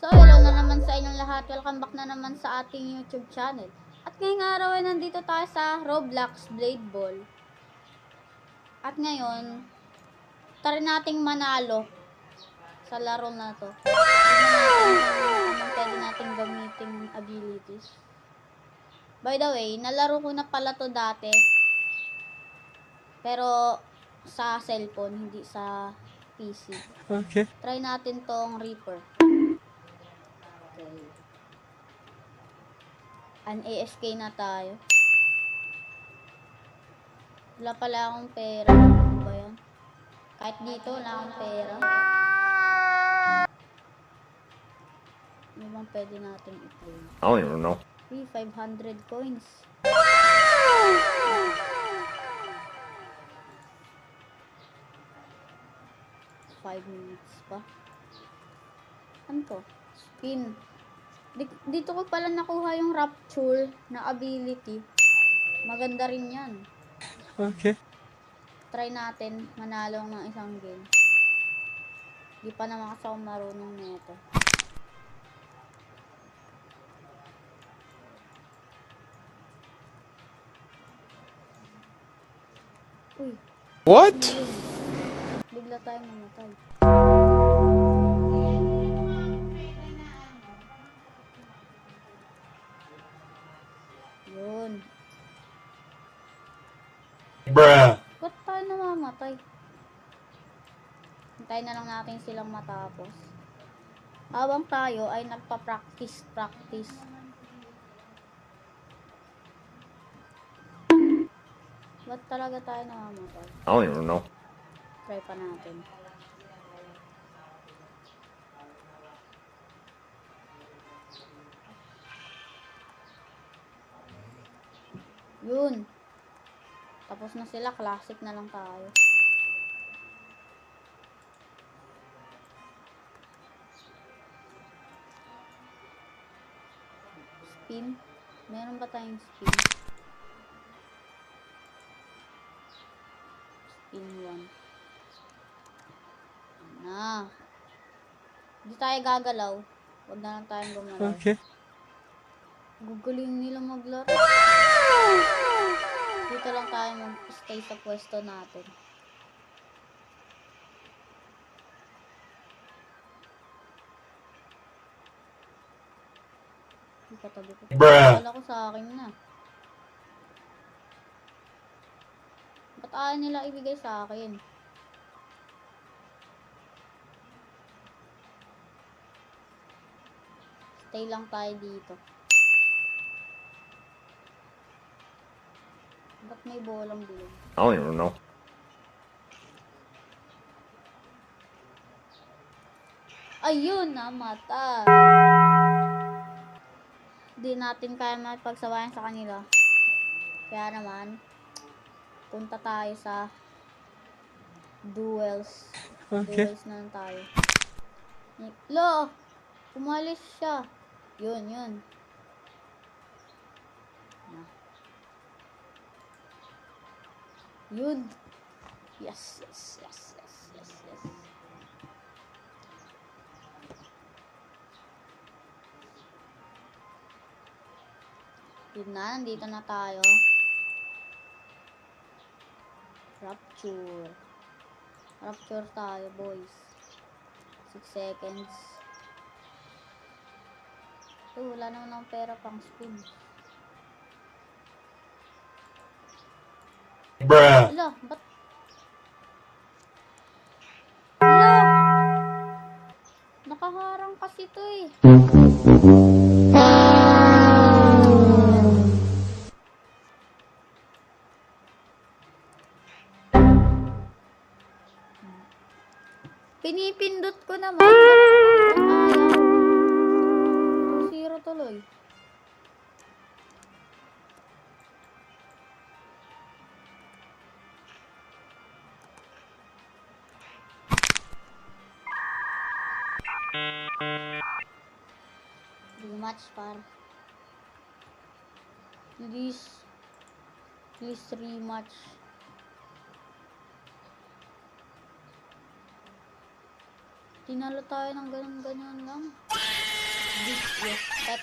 So, hello na naman sa inyong lahat. Welcome back na naman sa ating YouTube channel. At ngayong araw ay nandito tayo sa Roblox Blade Ball. At ngayon, try nating manalo sa laro na to. Anong pwede nating gamiting abilities. By the way, nalaro ko na pala to dati. Pero sa cellphone, hindi sa PC. Okay. Try natin tong Reaper. Okay. AFK na tayo. Wala pala akong pera. Ano ba yan? Kahit dito, wala akong pera. Ano bang pwede natin i-play? I don't even know. 500 coins. 5 minutes pa. Ano to? Spin. Dito ko pala nakuha yung Rapture na ability. Maganda rin yan. Okay. Try natin manalo ng isang game. Di pa naman kasi ako marunong nito. Uy. What? Bigla tayong mamatay. Yun. Bruh. Ba't tayo namamatay? Hintayin na lang natin silang matapos. Habang tayo ay nagpa-practice. Ba't talaga tayo namamatay? I don't even know. Try pa natin. Yun. Tapos na sila. Classic na lang tayo. Spin. Meron ba tayong spin? Spin 1. Na. Hindi tayo gagalaw. Huwag na lang tayong gumalaw. Okay. Guguling nila maglaro. Dito lang tayo mag-stay sa pwesto natin. Katabi ko. Bruh. Wala ko sa akin na. Ba't ayaw nila ibigay sa akin? Stay lang tayo dito. Ba't may bolang bilog? I don't even know. Ayun, namatay. Di natin kaya mapagsabayan sa kanila. Kaya naman, punta tayo sa duels. Okay. Duels na lang tayo. Lo! Umalis siya. Yun. Yun. Yes. Yun na, nandito na tayo. Rapture tayo, boys. 6 seconds. Wala naman ng pera pang spin. Bruh. Ala, ba't? Ala! Nakaharang kasi to eh. Pinipindot ko naman. Ayaw. 2-0 tuloy. Rematch par. Please rematch. Tinalo tayo ng ganun-ganun lang. you. Pet.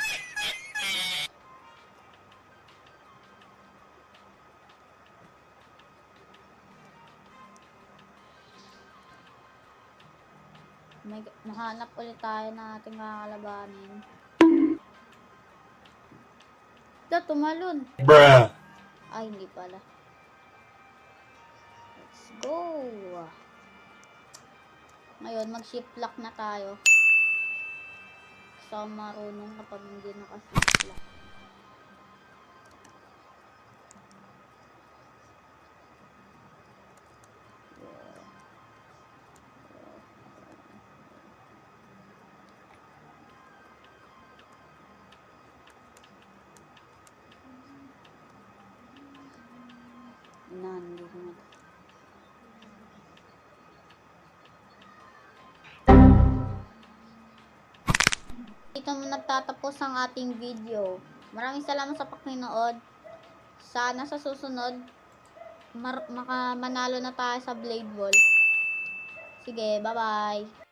Nahanap ulit tayo na ating kakalabanin. Tumalon. Bruh. Ay, hindi pala. Let's go. Ngayon, mag-shift lock na tayo. So, marunong kapag hindi naka-shift lock. Hindi ko na. Dito mo nagtatapos ang ating video. Maraming salamat sa pakinood. Sana sa susunod manalo na tayo sa Blade Ball. Sige, bye-bye.